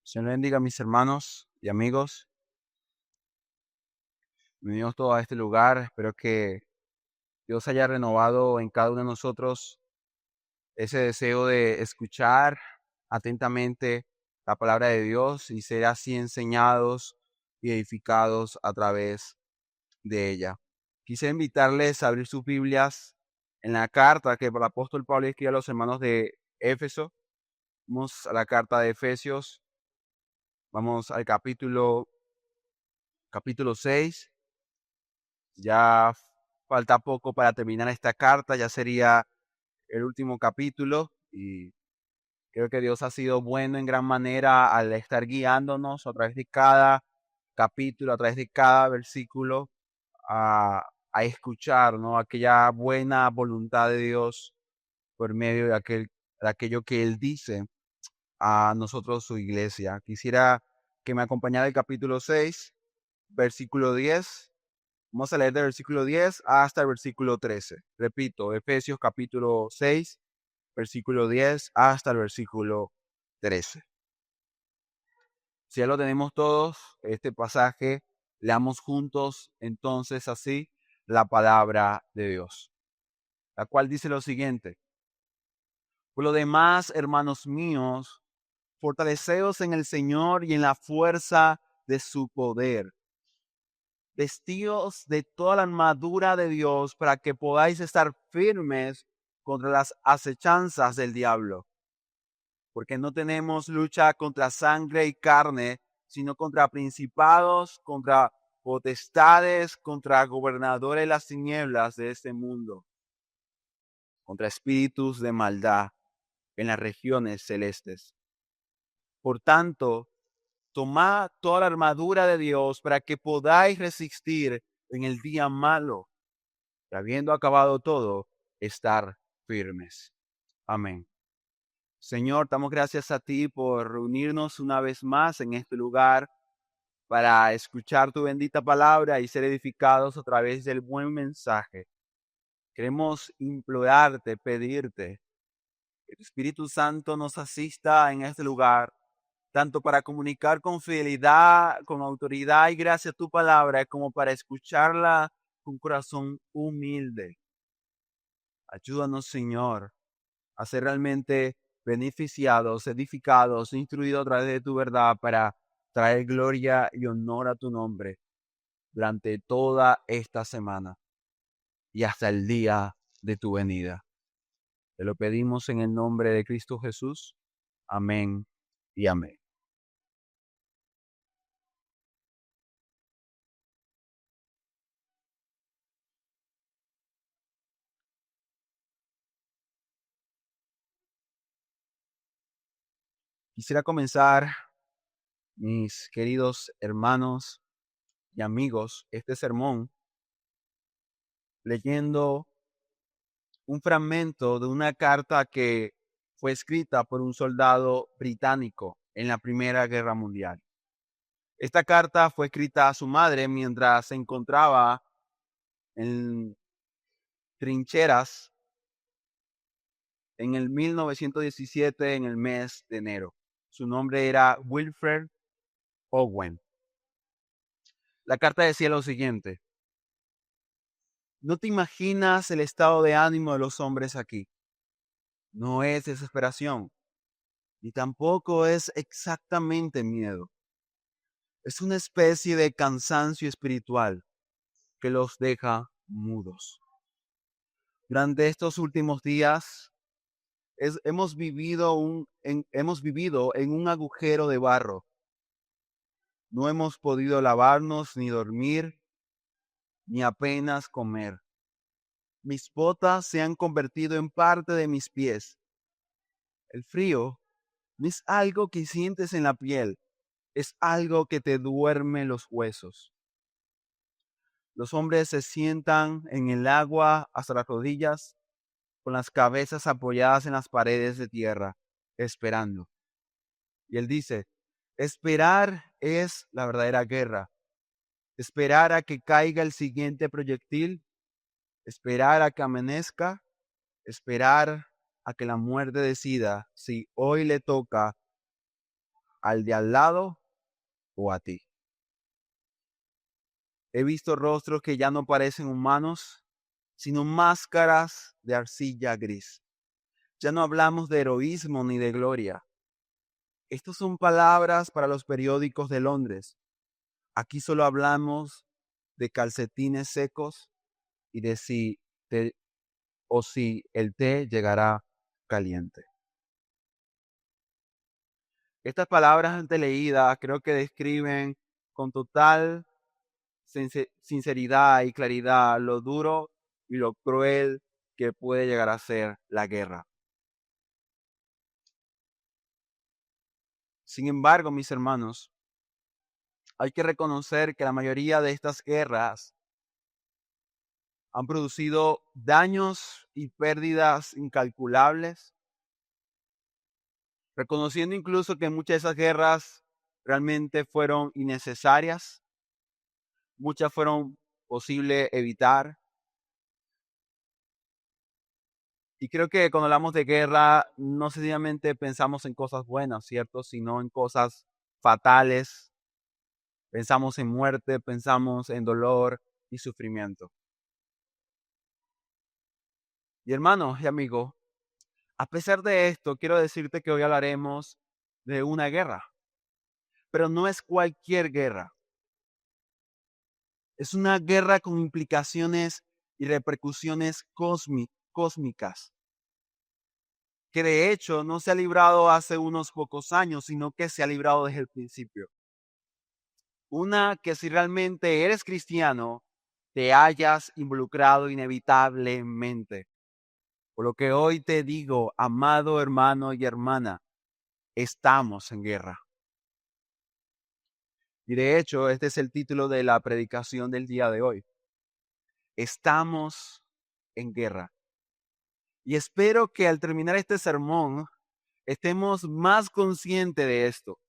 Señor bendiga a mis hermanos y amigos. Bienvenidos todos a este lugar. Espero que Dios haya renovado en cada uno de nosotros ese deseo de escuchar atentamente la palabra de Dios y ser así enseñados y edificados a través de ella. Quisiera invitarles a abrir sus Biblias en la carta que el apóstol Pablo escribe a los hermanos de Éfeso. Vamos a la carta de Efesios. Vamos al capítulo 6. Ya falta poco para terminar esta carta, ya sería el último capítulo y creo que Dios ha sido bueno en gran manera al estar guiándonos a través de cada capítulo, a través de cada versículo, a escuchar, ¿no? Aquella buena voluntad de Dios por medio de aquello que Él dice a nosotros, su iglesia. Quisiera que me acompañara el capítulo 6, versículo 10. Vamos a leer del versículo 10 hasta el versículo 13. Repito, Efesios capítulo 6, versículo 10 hasta el versículo 13. Si ya lo tenemos todos, este pasaje, leamos juntos entonces así la palabra de Dios, la cual dice lo siguiente: por lo demás, hermanos míos, fortaleceos en el Señor y en la fuerza de su poder. Vestíos de toda la armadura de Dios para que podáis estar firmes contra las acechanzas del diablo. Porque no tenemos lucha contra sangre y carne, sino contra principados, contra potestades, contra gobernadores de las tinieblas de este mundo, contra espíritus de maldad en las regiones celestes. Por tanto, tomad toda la armadura de Dios para que podáis resistir en el día malo, y habiendo acabado todo, estar firmes. Amén. Señor, damos gracias a ti por reunirnos una vez más en este lugar para escuchar tu bendita palabra y ser edificados a través del buen mensaje. Queremos implorarte, pedirte que tu Espíritu Santo nos asista en este lugar, tanto para comunicar con fidelidad, con autoridad y gracia tu palabra, como para escucharla con corazón humilde. Ayúdanos, Señor, a ser realmente beneficiados, edificados, instruidos a través de tu verdad para traer gloria y honor a tu nombre durante toda esta semana y hasta el día de tu venida. Te lo pedimos en el nombre de Cristo Jesús. Amén y amén. Quisiera comenzar, mis queridos hermanos y amigos, este sermón leyendo un fragmento de una carta que fue escrita por un soldado británico en la Primera Guerra Mundial. Esta carta fue escrita a su madre mientras se encontraba en trincheras en el 1917, en el mes de enero. Su nombre era Wilfred Owen. La carta decía lo siguiente: no te imaginas el estado de ánimo de los hombres aquí. No es desesperación, ni tampoco es exactamente miedo. Es una especie de cansancio espiritual que los deja mudos. Durante estos últimos días hemos vivido en un agujero de barro. No hemos podido lavarnos ni dormir, ni apenas comer. Mis botas se han convertido en parte de mis pies. El frío no es algo que sientes en la piel, es algo que te duerme los huesos. Los hombres se sientan en el agua hasta las rodillas, con las cabezas apoyadas en las paredes de tierra, esperando. Y él dice: esperar es la verdadera guerra. Esperar a que caiga el siguiente proyectil, esperar a que amanezca, esperar a que la muerte decida si hoy le toca al de al lado o a ti. He visto rostros que ya no parecen humanos, sino máscaras de arcilla gris. Ya no hablamos de heroísmo ni de gloria. Estas son palabras para los periódicos de Londres. Aquí solo hablamos de calcetines secos y de si el té llegará caliente. Estas palabras antes leídas creo que describen con total sinceridad y claridad lo duro y lo cruel que puede llegar a ser la guerra. Sin embargo, mis hermanos, hay que reconocer que la mayoría de estas guerras han producido daños y pérdidas incalculables, reconociendo incluso que muchas de esas guerras realmente fueron innecesarias, muchas fueron posible evitar. Y creo que cuando hablamos de guerra, no sencillamente pensamos en cosas buenas, ¿cierto? Sino en cosas fatales. Pensamos en muerte, pensamos en dolor y sufrimiento. Y hermanos y amigos, a pesar de esto, quiero decirte que hoy hablaremos de una guerra, pero no es cualquier guerra. Es una guerra con implicaciones y repercusiones cósmicas, que de hecho no se ha librado hace unos pocos años, sino que se ha librado desde el principio. Una que si realmente eres cristiano, te hayas involucrado inevitablemente. Por lo que hoy te digo, amado hermano y hermana, estamos en guerra. Y de hecho, este es el título de la predicación del día de hoy. Estamos en guerra. Y espero que al terminar este sermón estemos más conscientes de esto,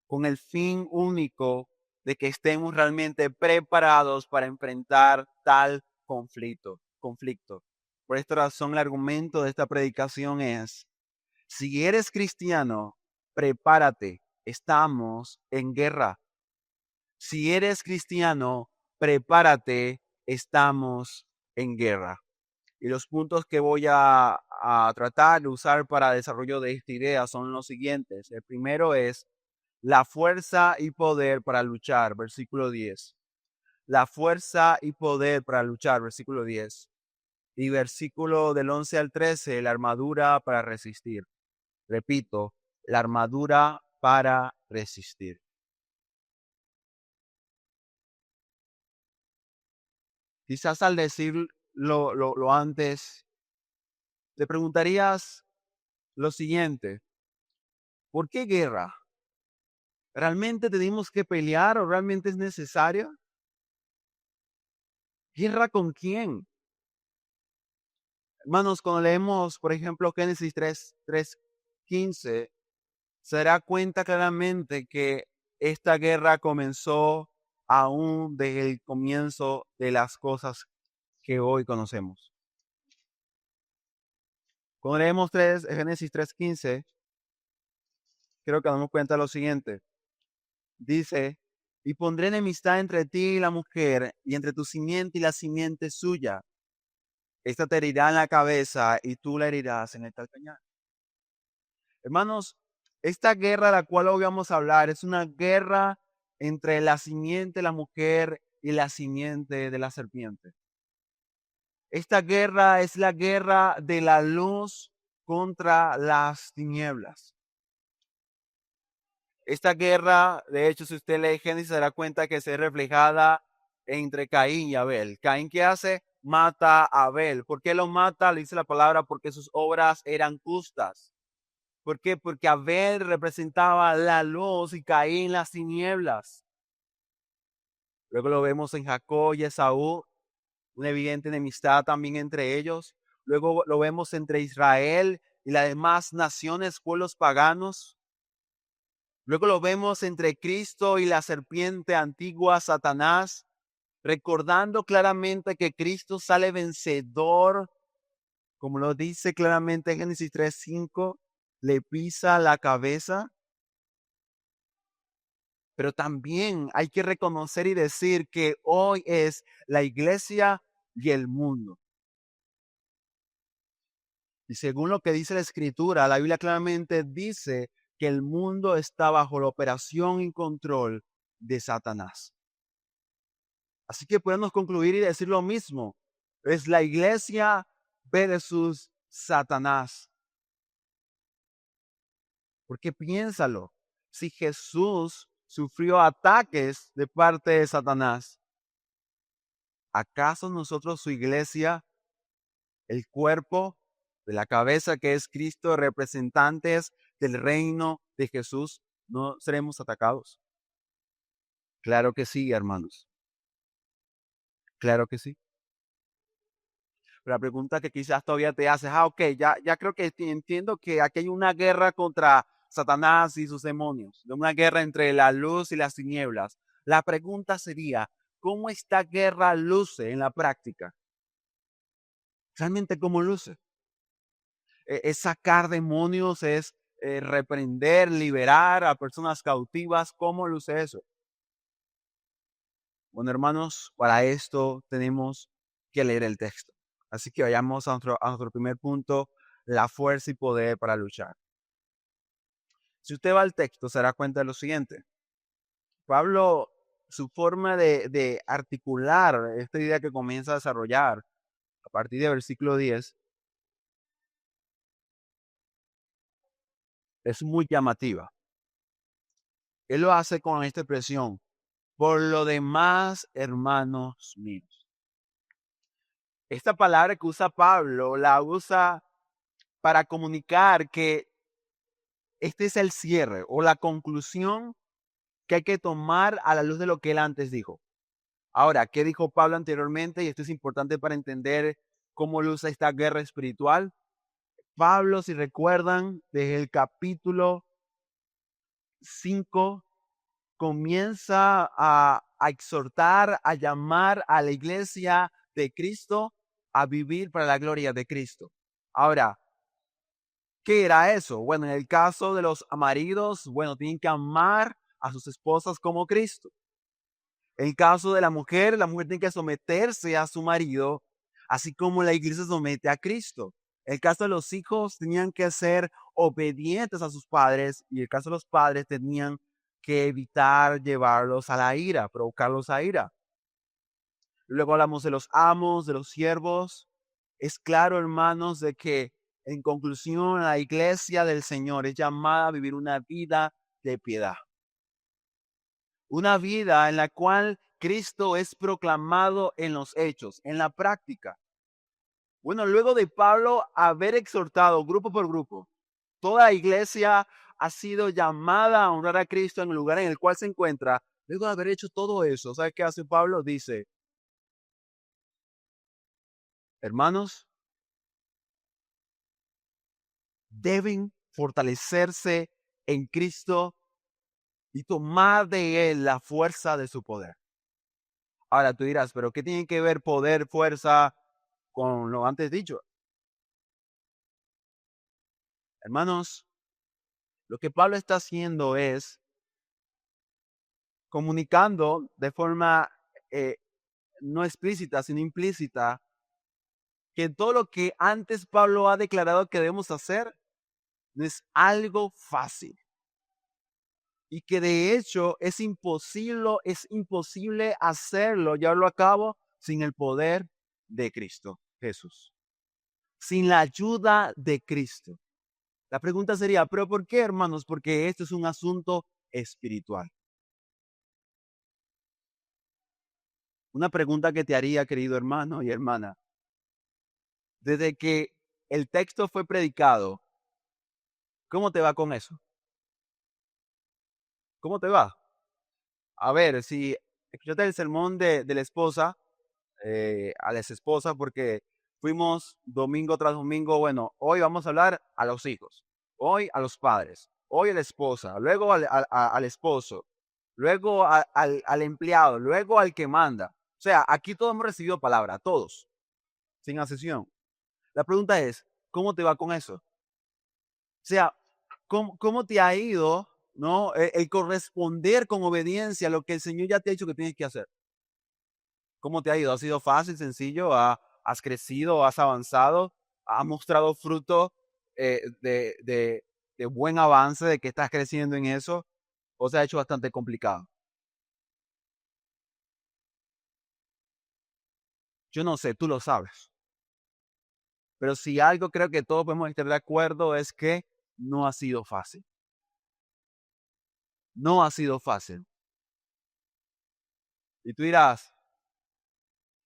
con el fin único de que estemos realmente preparados para enfrentar tal conflicto. Por esta razón, el argumento de esta predicación es: si eres cristiano, prepárate, estamos en guerra. Si eres cristiano, prepárate, estamos en guerra. Y los puntos que voy a tratar de usar para el desarrollo de esta idea son los siguientes. El primero es la fuerza y poder para luchar, versículo 10. La fuerza y poder para luchar, versículo 10. Y versículo del 11 al 13, la armadura para resistir. Repito, la armadura para resistir. Quizás al decir lo antes, te preguntarías lo siguiente: ¿por qué guerra? ¿Realmente tenemos que pelear o realmente es necesario? ¿Guerra con quién? Hermanos, cuando leemos, por ejemplo, Génesis 3:15, se dará cuenta claramente que esta guerra comenzó aún desde el comienzo de las cosas que hoy conocemos. Cuando leemos Génesis 3:15, creo que nos damos cuenta de lo siguiente. Dice: y pondré enemistad entre ti y la mujer, y entre tu simiente y la simiente suya. Esta te herirá en la cabeza y tú la herirás en el calcañar. Hermanos, esta guerra de la cual hoy vamos a hablar es una guerra entre la simiente de la mujer y la simiente de la serpiente. Esta guerra es la guerra de la luz contra las tinieblas. Esta guerra, de hecho, si usted lee Génesis, se dará cuenta que se ve reflejada entre Caín y Abel. Caín, ¿qué hace? Mata a Abel. ¿Por qué lo mata? Le dice la palabra: porque sus obras eran justas. ¿Por qué? Porque Abel representaba la luz y Caín las tinieblas. Luego lo vemos en Jacob y Esaú, una evidente enemistad también entre ellos. Luego lo vemos entre Israel y las demás naciones, pueblos paganos. Luego lo vemos entre Cristo y la serpiente antigua, Satanás, recordando claramente que Cristo sale vencedor, como lo dice claramente Génesis 3:5, le pisa la cabeza. Pero también hay que reconocer y decir que hoy es la iglesia y el mundo. Y según lo que dice la Escritura, la Biblia claramente dice que el mundo está bajo la operación y control de Satanás. Así que podemos concluir y decir lo mismo. Es la iglesia versus Satanás. Porque piénsalo, si Jesús sufrió ataques de parte de Satanás, ¿acaso nosotros, su iglesia, el cuerpo de la cabeza que es Cristo, representantes del reino de Jesús, no seremos atacados? Claro que sí, hermanos. Claro que sí. Pero la pregunta que quizás todavía te haces, ok, ya creo que entiendo que aquí hay una guerra contra Satanás y sus demonios, una guerra entre la luz y las tinieblas. La pregunta sería, ¿cómo esta guerra luce en la práctica? ¿Realmente cómo luce? Es sacar demonios, es reprender, liberar a personas cautivas. ¿Cómo luce eso? Bueno, hermanos, para esto tenemos que leer el texto. Así que vayamos a nuestro primer punto, la fuerza y poder para luchar. Si usted va al texto, se dará cuenta de lo siguiente. Pablo, su forma de articular esta idea que comienza a desarrollar a partir del versículo 10 es muy llamativa. Él lo hace con esta expresión: por lo demás, hermanos míos. Esta palabra que usa Pablo la usa para comunicar que este es el cierre o la conclusión que hay que tomar a la luz de lo que él antes dijo. Ahora, ¿qué dijo Pablo anteriormente? Y esto es importante para entender cómo lo usa esta guerra espiritual. Pablo, si recuerdan, desde el capítulo 5 comienza a exhortar, a llamar a la iglesia de Cristo a vivir para la gloria de Cristo. Ahora, ¿qué era eso? Bueno, en el caso de los maridos, bueno, tienen que amar a sus esposas como Cristo. En el caso de la mujer tiene que someterse a su marido, así como la iglesia somete a Cristo. En el caso de los hijos, tenían que ser obedientes a sus padres, y en el caso de los padres, tenían que evitar llevarlos a la ira, provocarlos a ira. Luego hablamos de los amos, de los siervos. Es claro, hermanos, de que en conclusión la iglesia del Señor es llamada a vivir una vida de piedad. Una vida en la cual Cristo es proclamado en los hechos, en la práctica. Bueno, luego de Pablo haber exhortado grupo por grupo, toda la iglesia ha sido llamada a honrar a Cristo en el lugar en el cual se encuentra. Luego de haber hecho todo eso, ¿sabe qué hace Pablo? Dice: hermanos, deben fortalecerse en Cristo y tomar de Él la fuerza de su poder. Ahora tú dirás, ¿pero qué tiene que ver poder, fuerza con lo antes dicho? Hermanos, lo que Pablo está haciendo es comunicando de forma eh, no explícita, sino implícita, que todo lo que antes Pablo ha declarado que debemos hacer no es algo fácil. Y que de hecho es imposible hacerlo, llevarlo a cabo sin el poder de Cristo Jesús, sin la ayuda de Cristo. La pregunta sería, ¿pero por qué, hermanos? Porque esto es un asunto espiritual. Una pregunta que te haría, querido hermano y hermana, desde que el texto fue predicado, ¿cómo te va con eso? ¿Cómo te va? A ver, si escuchaste el sermón de la esposa, a la esposa, porque fuimos domingo tras domingo. Bueno, hoy vamos a hablar a los hijos, hoy a los padres, hoy a la esposa, luego al esposo, luego al empleado, luego al que manda. O sea, aquí todos hemos recibido palabra, todos, sin excepción. La pregunta es, ¿cómo te va con eso? O sea, cómo te ha ido, ¿no? El corresponder con obediencia a lo que el Señor ya te ha dicho que tienes que hacer. ¿Cómo te ha ido? ¿Ha sido fácil, sencillo? ¿Has crecido? ¿Has avanzado? ¿Has mostrado fruto de buen avance, de que estás creciendo en eso? ¿O se ha hecho bastante complicado? Yo no sé, tú lo sabes. Pero si algo creo que todos podemos estar de acuerdo es que no ha sido fácil. No ha sido fácil. Y tú dirás,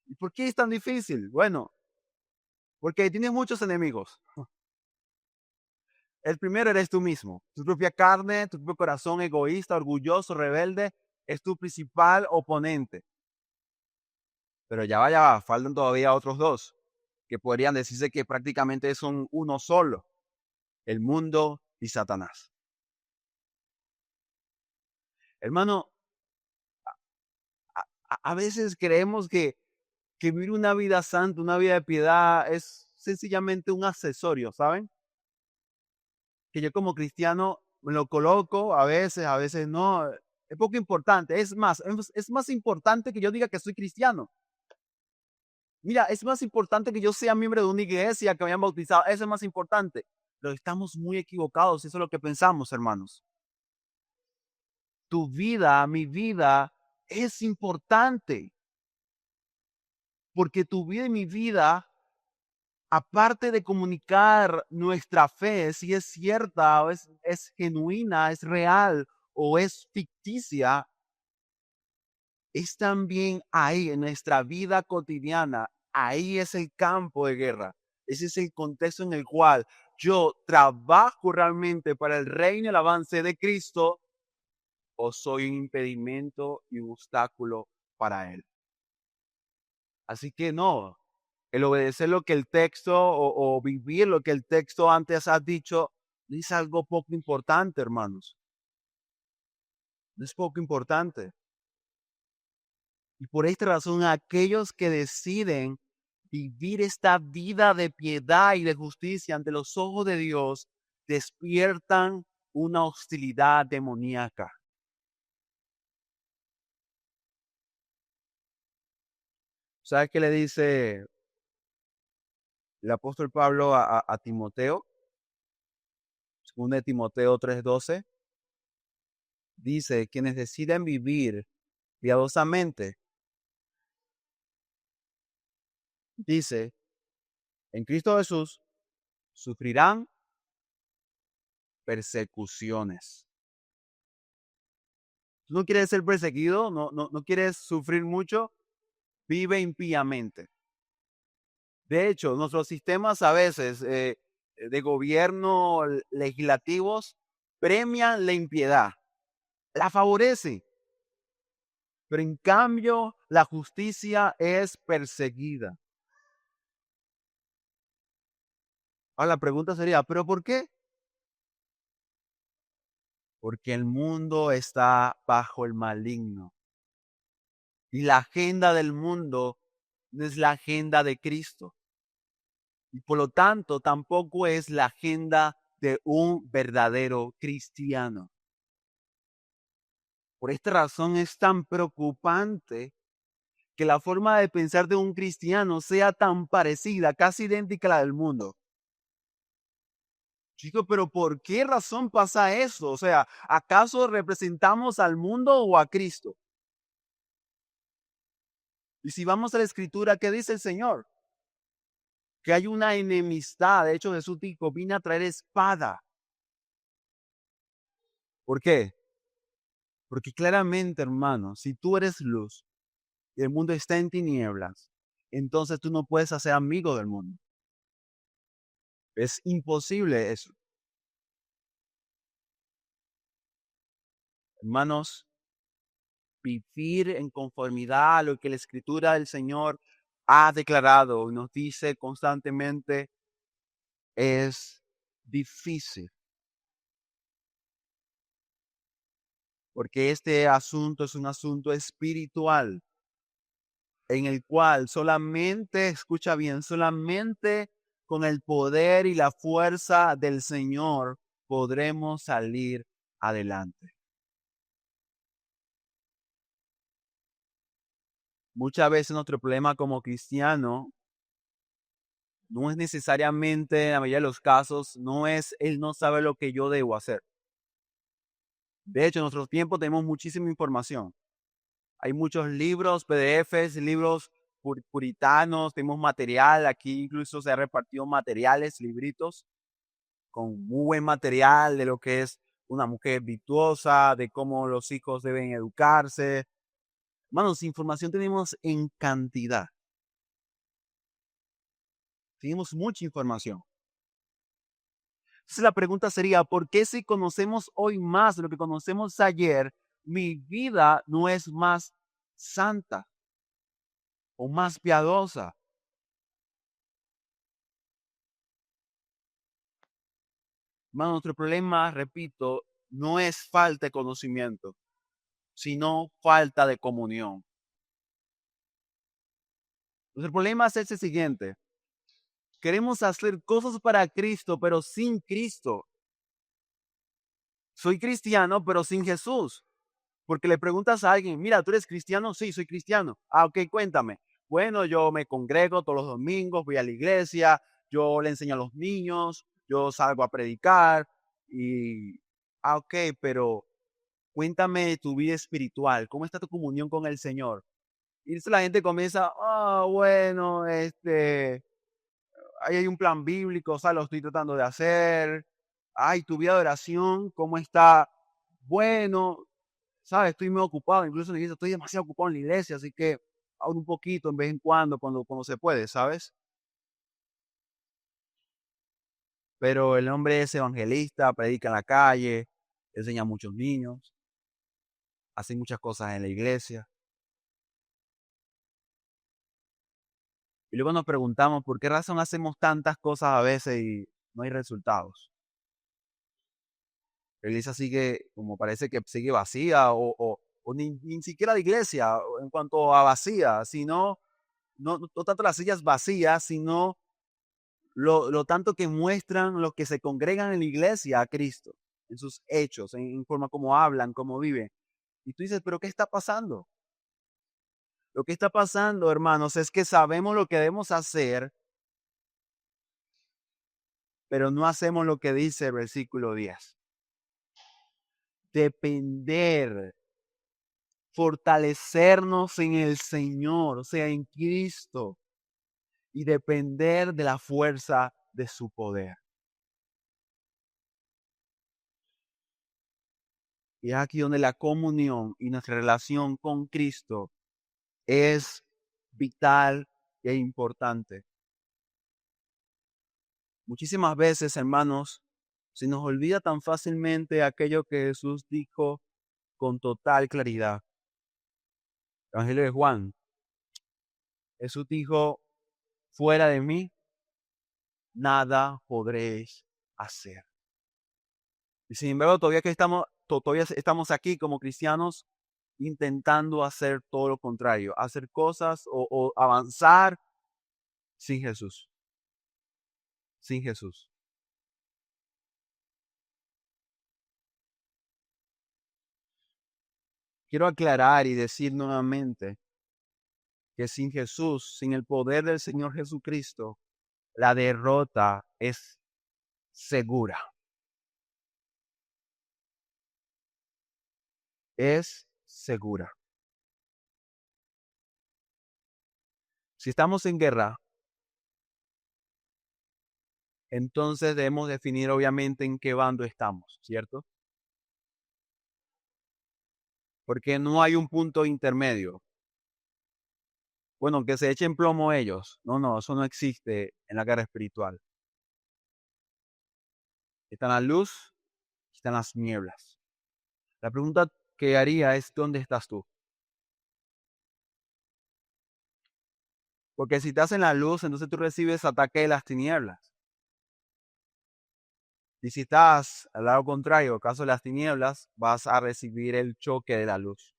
¿y por qué es tan difícil? Bueno, porque tienes muchos enemigos. El primero eres tú mismo. Tu propia carne, tu propio corazón egoísta, orgulloso, rebelde, es tu principal oponente. Pero ya va, faltan todavía otros dos, que podrían decirse que prácticamente son uno solo, el mundo y Satanás. Hermano, a veces creemos que vivir una vida santa, una vida de piedad, es sencillamente un accesorio, ¿saben? Que yo como cristiano me lo coloco a veces no. Es poco importante. Es más importante que yo diga que soy cristiano. Mira, es más importante que yo sea miembro de una iglesia, que me hayan bautizado. Eso es más importante. Pero estamos muy equivocados. Eso es lo que pensamos, hermanos. Tu vida, mi vida, es importante. Porque tu vida y mi vida, aparte de comunicar nuestra fe, si es cierta o es genuina, es real o es ficticia, es también ahí en nuestra vida cotidiana. Ahí es el campo de guerra. Ese es el contexto en el cual yo trabajo realmente para el reino y el avance de Cristo, o soy un impedimento y un obstáculo para él. Así que no, el obedecer lo que el texto o vivir lo que el texto antes ha dicho, no es algo poco importante, hermanos. No es poco importante. Y por esta razón, aquellos que deciden vivir esta vida de piedad y de justicia ante los ojos de Dios, despiertan una hostilidad demoníaca. ¿Sabes qué le dice el apóstol Pablo a Timoteo? Según de Timoteo 3:12, dice, quienes deciden vivir piadosamente, dice, en Cristo Jesús sufrirán persecuciones. ¿Tú no quieres ser perseguido? ¿No quieres sufrir mucho? Vive impíamente. De hecho, nuestros sistemas a veces de gobierno legislativos premian la impiedad, la favorecen, pero en cambio la justicia es perseguida. Ahora la pregunta sería, ¿pero por qué? Porque el mundo está bajo el maligno y la agenda del mundo no es la agenda de Cristo. Y por lo tanto, tampoco es la agenda de un verdadero cristiano. Por esta razón es tan preocupante que la forma de pensar de un cristiano sea tan parecida, casi idéntica a la del mundo. Chicos, pero ¿por qué razón pasa eso? O sea, ¿acaso representamos al mundo o a Cristo? Y si vamos a la escritura, ¿qué dice el Señor? Que hay una enemistad. De hecho, Jesús dijo, vine a traer espada. ¿Por qué? Porque claramente, hermano, si tú eres luz y el mundo está en tinieblas, entonces tú no puedes hacer amigo del mundo. Es imposible eso. Hermanos, vivir en conformidad a lo que la Escritura del Señor ha declarado y nos dice constantemente es difícil. Porque este asunto es un asunto espiritual en el cual solamente, escucha bien, solamente con el poder y la fuerza del Señor podremos salir adelante. Muchas veces nuestro problema como cristiano no es necesariamente, en la mayoría de los casos, no es él no sabe lo que yo debo hacer. De hecho, en nuestros tiempos tenemos muchísima información. Hay muchos libros, PDFs, libros puritanos, tenemos material, aquí incluso se ha repartido materiales, libritos, con muy buen material de lo que es una mujer virtuosa, de cómo los hijos deben educarse. Hermanos, información tenemos en cantidad. Tenemos mucha información. Entonces la pregunta sería, ¿por qué si conocemos hoy más de lo que conocemos ayer, mi vida no es más santa o más piadosa? Hermano, nuestro problema, repito, no es falta de conocimiento, sino falta de comunión. Nuestro problema es el siguiente. Queremos hacer cosas para Cristo, pero sin Cristo. Soy cristiano, pero sin Jesús. Porque le preguntas a alguien, mira, ¿tú eres cristiano? Sí, soy cristiano. Ah, ok, cuéntame. Bueno, yo me congrego todos los domingos, voy a la iglesia, yo le enseño a los niños, yo salgo a predicar y... Ah, ok, pero cuéntame tu vida espiritual, ¿cómo está tu comunión con el Señor? Y entonces la gente comienza, bueno, ahí hay un plan bíblico, o sea, lo estoy tratando de hacer. Ay, tu vida de oración, ¿cómo está? Bueno, sabes, estoy muy ocupado, incluso en la iglesia, estoy demasiado ocupado en la iglesia, así que hago un poquito en vez en cuando se puede, ¿sabes? Pero el hombre es evangelista, predica en la calle, enseña a muchos niños, hace muchas cosas en la iglesia. Y luego nos preguntamos por qué razón hacemos tantas cosas a veces y no hay resultados. La iglesia sigue, como parece que sigue vacía, o ni siquiera la iglesia en cuanto a vacía, sino, no tanto las sillas vacías, sino lo tanto que muestran los que se congregan en la iglesia a Cristo, en sus hechos, en forma como hablan, como viven. Y tú dices, pero ¿qué está pasando? Lo que está pasando, hermanos, es que sabemos lo que debemos hacer, pero no hacemos lo que dice el versículo 10. Depender, fortalecernos en el Señor, o sea, en Cristo, y depender de la fuerza de su poder. Y es aquí donde la comunión y nuestra relación con Cristo es vital e importante. Muchísimas veces, hermanos, se nos olvida tan fácilmente aquello que Jesús dijo con total claridad. Evangelio de Juan. Jesús dijo, fuera de mí, nada podréis hacer. Y sin embargo, todavía estamos aquí como cristianos intentando hacer todo lo contrario, hacer cosas o avanzar sin Jesús, sin Jesús. Quiero aclarar y decir nuevamente que sin Jesús, sin el poder del Señor Jesucristo, la derrota es segura. Es segura. Si estamos en guerra, entonces debemos definir obviamente en qué bando estamos, ¿cierto? Porque no hay un punto intermedio. Bueno, que se echen plomo ellos. No, eso no existe en la guerra espiritual. Está la luz, están las nieblas. La pregunta que haría es, ¿dónde estás tú? Porque si estás en la luz, entonces tú recibes ataque de las tinieblas. Y si estás al lado contrario, caso de las tinieblas, vas a recibir el choque de la luz.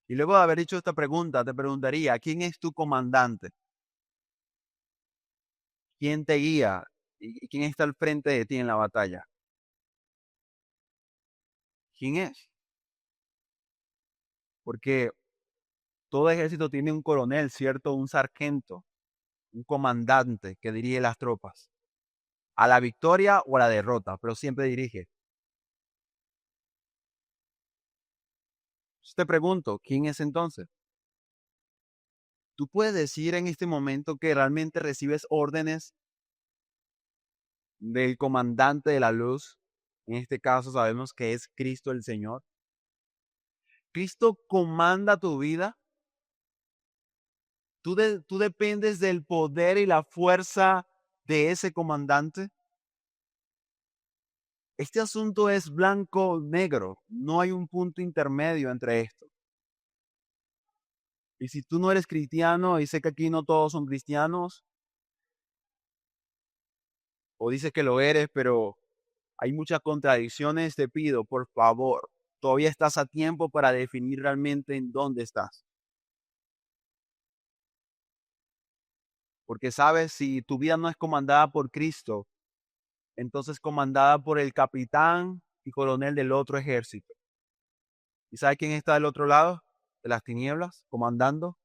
Y luego de haber dicho esta pregunta, te preguntaría, ¿quién es tu comandante? ¿Quién te guía? ¿Y quién está al frente de ti en la batalla? ¿Quién es? Porque todo ejército tiene un coronel, ¿cierto? Un sargento, un comandante que dirige las tropas. A la victoria o a la derrota, pero siempre dirige. Te pregunto, ¿quién es entonces? ¿Tú puedes decir en este momento que realmente recibes órdenes del comandante de la luz? En este caso sabemos que es Cristo el Señor. Cristo comanda tu vida. Tú dependes del poder y la fuerza de ese comandante. Este asunto es blanco-negro. No hay un punto intermedio entre esto. Y si tú no eres cristiano, y sé que aquí no todos son cristianos, o dices que lo eres, pero hay muchas contradicciones, te pido, por favor, todavía estás a tiempo para definir realmente en dónde estás. Porque sabes, si tu vida no es comandada por Cristo, entonces comandada por el capitán y coronel del otro ejército. ¿Y sabes quién está del otro lado de las tinieblas comandando?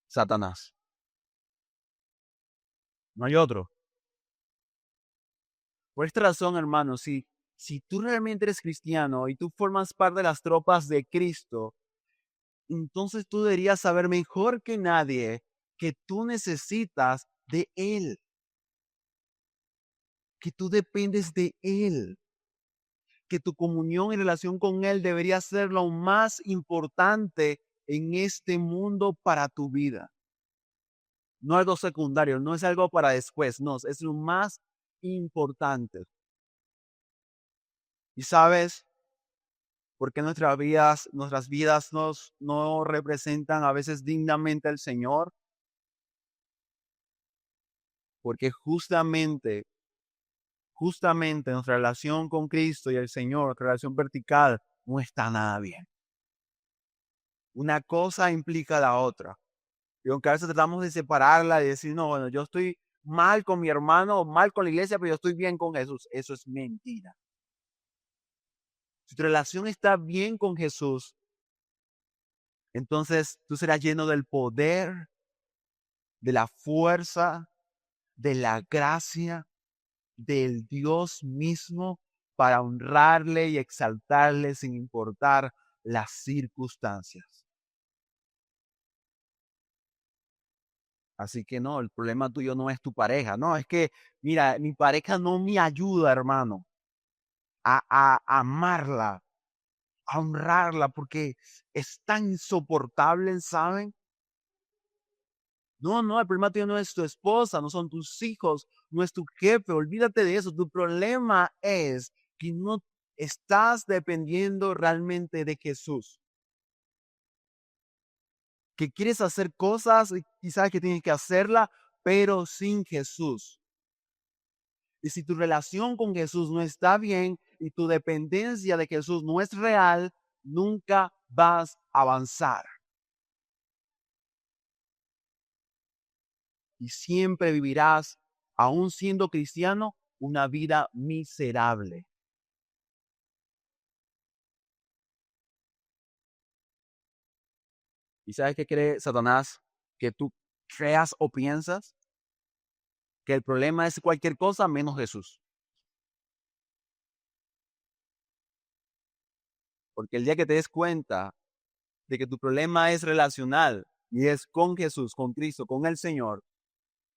Satanás. No hay otro. Por esta razón, hermano, si tú realmente eres cristiano y tú formas parte de las tropas de Cristo, entonces tú deberías saber mejor que nadie que tú necesitas de Él, que tú dependes de Él, que tu comunión y relación con Él debería ser lo más importante en este mundo para tu vida. No algo secundario, no es algo para después, no, es lo más importante. Y sabes, ¿por qué nuestras vidas no representan a veces dignamente al Señor? Porque justamente nuestra relación con Cristo y el Señor, nuestra relación vertical, no está nada bien. Una cosa implica la otra. Y aunque a veces tratamos de separarla y decir, no, bueno, yo estoy mal con mi hermano, mal con la iglesia, pero yo estoy bien con Jesús. Eso es mentira. Si tu relación está bien con Jesús, entonces tú serás lleno del poder, de la fuerza, de la gracia del Dios mismo para honrarle y exaltarle sin importar las circunstancias. Así que no, el problema tuyo no es tu pareja, no, es que, mira, mi pareja no me ayuda, hermano, a amarla, a honrarla, porque es tan insoportable, ¿saben? No, no, el problema tuyo no es tu esposa, no son tus hijos, no es tu jefe, olvídate de eso. Tu problema es que no estás dependiendo realmente de Jesús. Que quieres hacer cosas y sabes que tienes que hacerla, pero sin Jesús. Y si tu relación con Jesús no está bien y tu dependencia de Jesús no es real, nunca vas a avanzar. Y siempre vivirás, aún siendo cristiano, una vida miserable. ¿Y sabes qué cree Satanás? Que tú creas o piensas que el problema es cualquier cosa menos Jesús. Porque el día que te des cuenta de que tu problema es relacional y es con Jesús, con Cristo, con el Señor,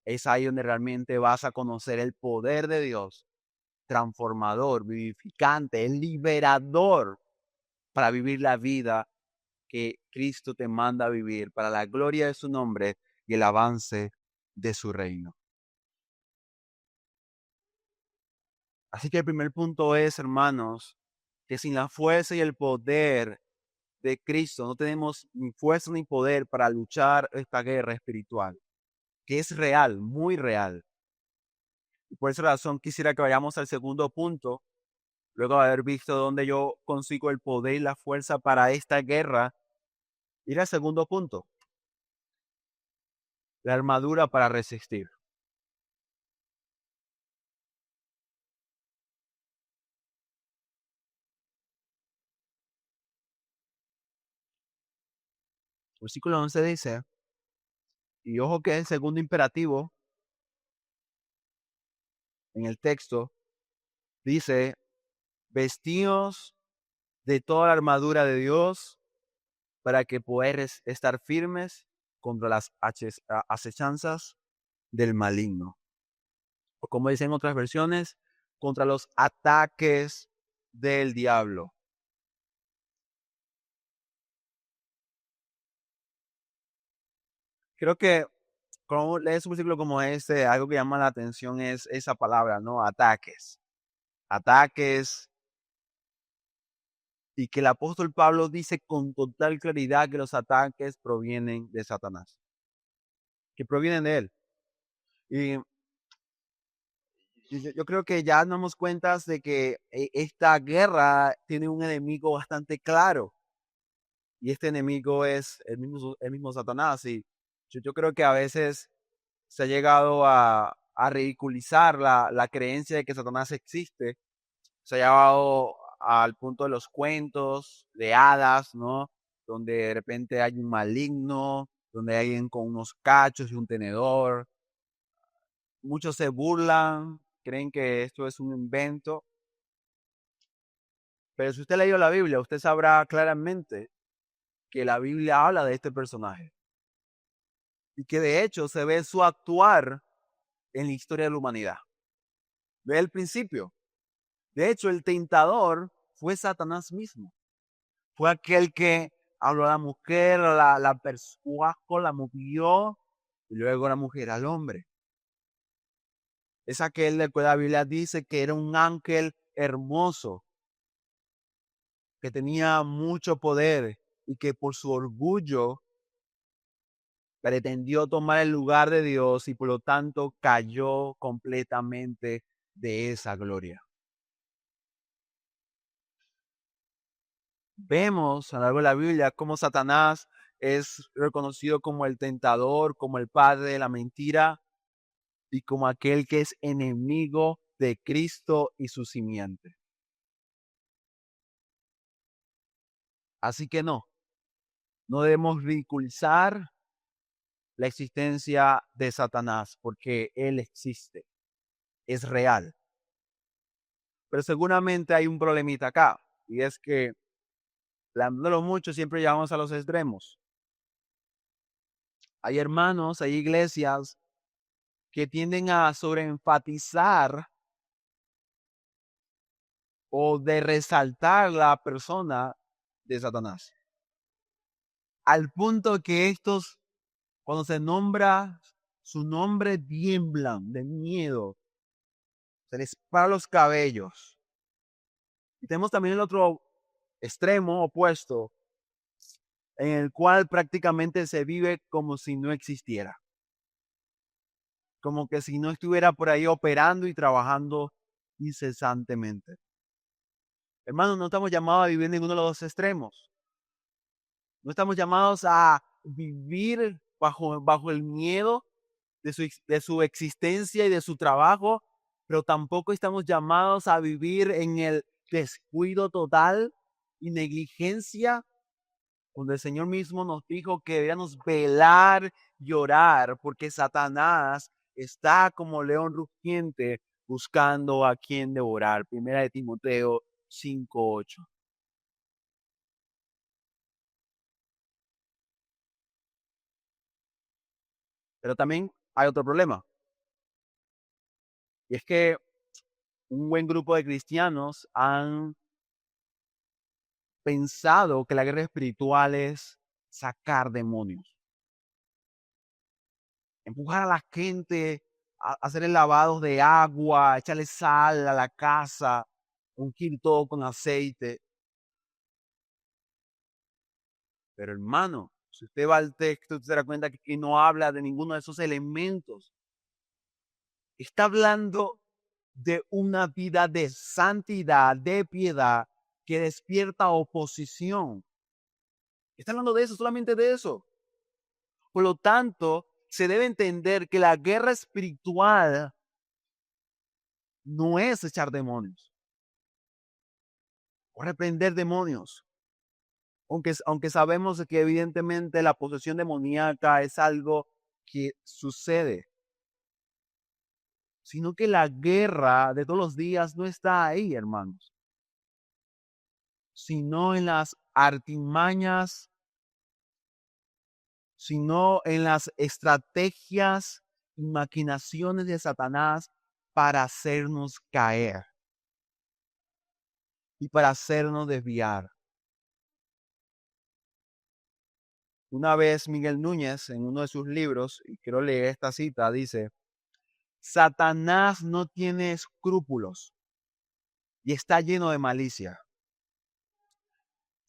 es ahí donde realmente vas a conocer el poder de Dios, transformador, vivificante, el liberador para vivir la vida que Cristo te manda a vivir para la gloria de su nombre y el avance de su reino. Así que el primer punto es, hermanos, que sin la fuerza y el poder de Cristo no tenemos ni fuerza ni poder para luchar esta guerra espiritual, que es real, muy real. Y por esa razón quisiera que vayamos al segundo punto, luego de haber visto dónde yo consigo el poder y la fuerza para esta guerra, ir al segundo punto, la armadura para resistir. Versículo 11 dice, y ojo que es el segundo imperativo en el texto, dice, vestíos de toda la armadura de Dios para que podáis estar firmes contra las acechanzas del maligno. O como dicen otras versiones, contra los ataques del diablo. Creo que cuando lees un versículo como este, algo que llama la atención es esa palabra, ¿no? Ataques. Ataques. Y que el apóstol Pablo dice con total claridad que los ataques provienen de Satanás. Que provienen de él. Y yo creo que ya nos damos cuenta de que esta guerra tiene un enemigo bastante claro. Y este enemigo es el mismo Satanás. Y yo creo que a veces se ha llegado a ridiculizar la creencia de que Satanás existe. Se ha llevado al punto de los cuentos de hadas, ¿no? Donde de repente hay un maligno, donde hay alguien con unos cachos y un tenedor. Muchos se burlan, creen que esto es un invento. Pero si usted ha leído la Biblia, usted sabrá claramente que la Biblia habla de este personaje. Y que de hecho se ve su actuar en la historia de la humanidad. Ve el principio. De hecho, el tentador fue Satanás mismo. Fue aquel que habló a la mujer, la persuajo, la movió, y luego la mujer al hombre. Es aquel del cual la Biblia dice que era un ángel hermoso, que tenía mucho poder y que por su orgullo pretendió tomar el lugar de Dios y por lo tanto cayó completamente de esa gloria. Vemos a lo largo de la Biblia cómo Satanás es reconocido como el tentador, como el padre de la mentira y como aquel que es enemigo de Cristo y su simiente. Así que no debemos ridiculizar la existencia de Satanás porque él existe, es real. Pero seguramente hay un problemita acá y es que hablándolo mucho siempre llegamos a los extremos. Hay hermanos, hay iglesias que tienden a sobreenfatizar o de resaltar la persona de Satanás. Al punto que estos, cuando se nombra su nombre, tiemblan de miedo. Se les para los cabellos. Y tenemos también el otro extremo opuesto, en el cual prácticamente se vive como si no existiera. Como que si no estuviera por ahí operando y trabajando incesantemente. Hermanos, no estamos llamados a vivir en ninguno de los dos extremos. No estamos llamados a vivir bajo el miedo de su existencia y de su trabajo, pero tampoco estamos llamados a vivir en el descuido total y negligencia, donde el Señor mismo nos dijo que debíamos velar y orar, porque Satanás está como león rugiente buscando a quien devorar. Primera de Timoteo 5:8. Pero también hay otro problema, y es que un buen grupo de cristianos han pensado que la guerra espiritual es sacar demonios, empujar a la gente a hacer el lavado de agua, echarle sal a la casa, ungir todo con aceite. Pero hermano, si usted va al texto, usted se da cuenta que aquí no habla de ninguno de esos elementos. Está hablando de una vida de santidad, de piedad, que despierta oposición. Está hablando de eso, solamente de eso. Por lo tanto, se debe entender que la guerra espiritual no es echar demonios o reprender demonios. aunque sabemos que evidentemente la posesión demoníaca es algo que sucede, sino que la guerra de todos los días no está ahí, hermanos, sino en las artimañas, sino en las estrategias y maquinaciones de Satanás para hacernos caer y para hacernos desviar. Una vez Miguel Núñez, en uno de sus libros, y quiero leer esta cita, dice: Satanás no tiene escrúpulos y está lleno de malicia.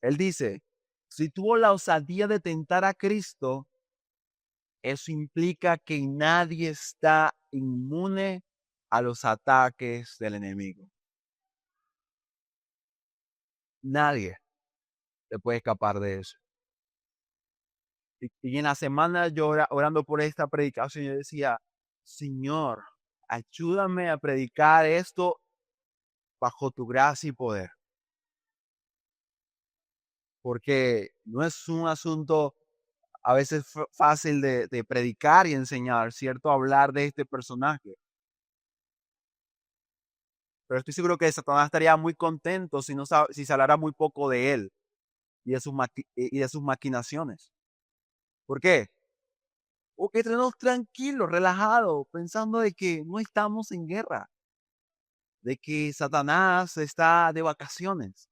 Él dice: si tuvo la osadía de tentar a Cristo, eso implica que nadie está inmune a los ataques del enemigo. Nadie se puede escapar de eso. Y en la semana yo orando por esta predicación, yo decía: Señor, ayúdame a predicar esto bajo tu gracia y poder. Porque no es un asunto a veces fácil de predicar y enseñar, ¿cierto? Hablar de este personaje. Pero estoy seguro que Satanás estaría muy contento si se hablara muy poco de él y de sus maquinaciones. ¿Por qué? Porque tenemos tranquilos, relajados, pensando de que no estamos en guerra, de que Satanás está de vacaciones.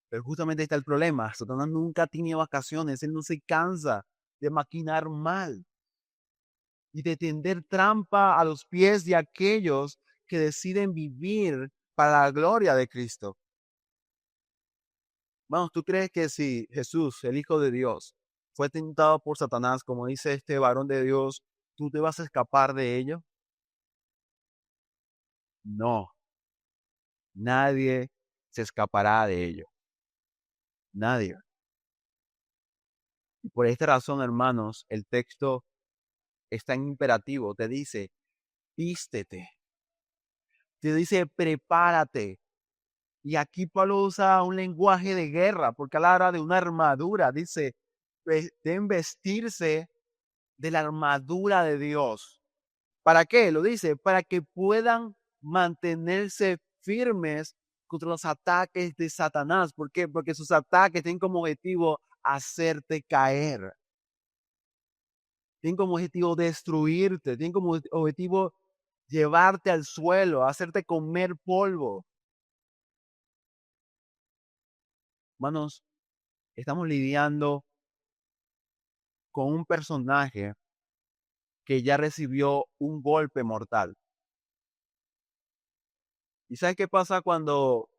Pero justamente está el problema. Satanás nunca tiene vacaciones. Él no se cansa de maquinar mal y de tender trampa a los pies de aquellos que deciden vivir para la gloria de Cristo. Vamos, ¿tú crees que si Jesús, el Hijo de Dios, fue tentado por Satanás, como dice este varón de Dios, tú te vas a escapar de ello? No, nadie se escapará de ello. Nadie. Y por esta razón, hermanos, el texto está en imperativo. Te dice: vístete. Te dice: prepárate. Y aquí Pablo usa un lenguaje de guerra, porque habla de una armadura. Dice: deben vestirse de la armadura de Dios. ¿Para qué? Lo dice: para que puedan mantenerse firmes contra los ataques de Satanás. ¿Por qué? Porque sus ataques tienen como objetivo hacerte caer. Tienen como objetivo destruirte. Tienen como objetivo llevarte al suelo, hacerte comer polvo. Hermanos, estamos lidiando con un personaje que ya recibió un golpe mortal. ¿Y sabes qué pasa cuando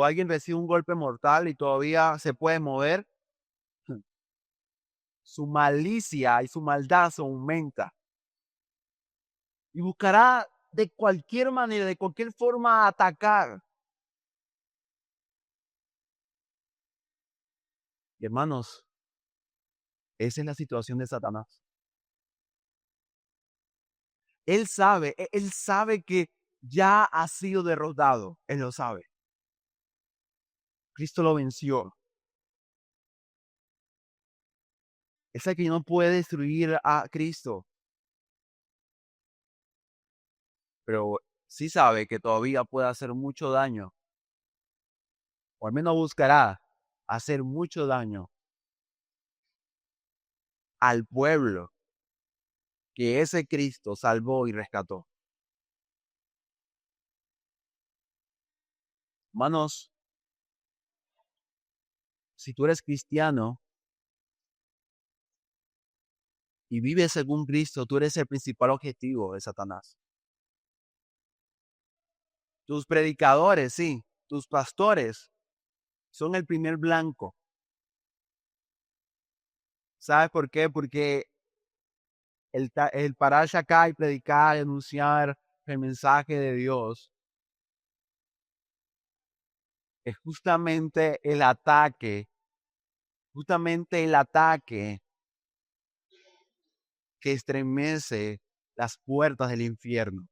alguien recibe un golpe mortal y todavía se puede mover? Su malicia y su maldad se aumenta. Y buscará de cualquier manera, de cualquier forma atacar. Y hermanos, esa es la situación de Satanás. Él sabe que ya ha sido derrotado. Él lo sabe. Cristo lo venció. Él sabe que no puede destruir a Cristo. Pero sí sabe que todavía puede hacer mucho daño. O al menos buscará hacer mucho daño al pueblo que ese Cristo salvó y rescató. Hermanos, si tú eres cristiano y vives según Cristo, tú eres el principal objetivo de Satanás. Tus predicadores, sí, tus pastores son el primer blanco. ¿Sabes por qué? Porque el pararse acá y predicar y anunciar el mensaje de Dios es justamente el ataque que estremece las puertas del infierno.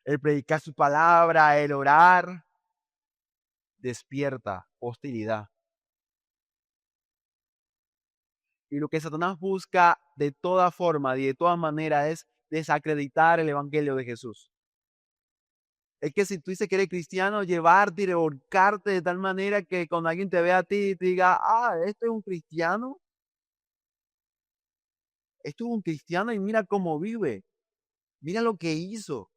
El predicar su palabra, el orar, despierta hostilidad. Y lo que Satanás busca de toda forma y de toda manera es desacreditar el evangelio de Jesús. Es que si tú dices que eres cristiano, llevarte y revolcarte de tal manera que cuando alguien te vea a ti y te diga, esto es un cristiano, esto es un cristiano y mira cómo vive, mira lo que hizo.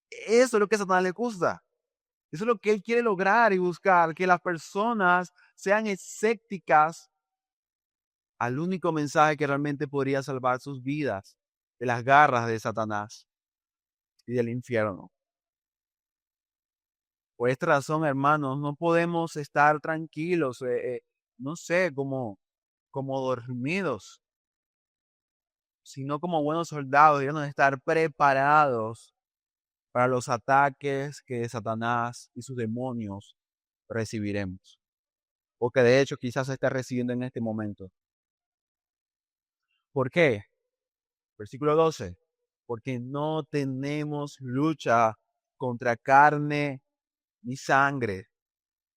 Eso es lo que a Satanás le gusta. Eso es lo que él quiere lograr y buscar, que las personas sean escépticas al único mensaje que realmente podría salvar sus vidas de las garras de Satanás y del infierno. Por esta razón, hermanos, no podemos estar tranquilos, no sé, como dormidos, sino como buenos soldados, debemos estar preparados para los ataques que Satanás y sus demonios recibiremos, o que de hecho quizás se está recibiendo en este momento. ¿Por qué? Versículo 12. Porque no tenemos lucha contra carne ni sangre,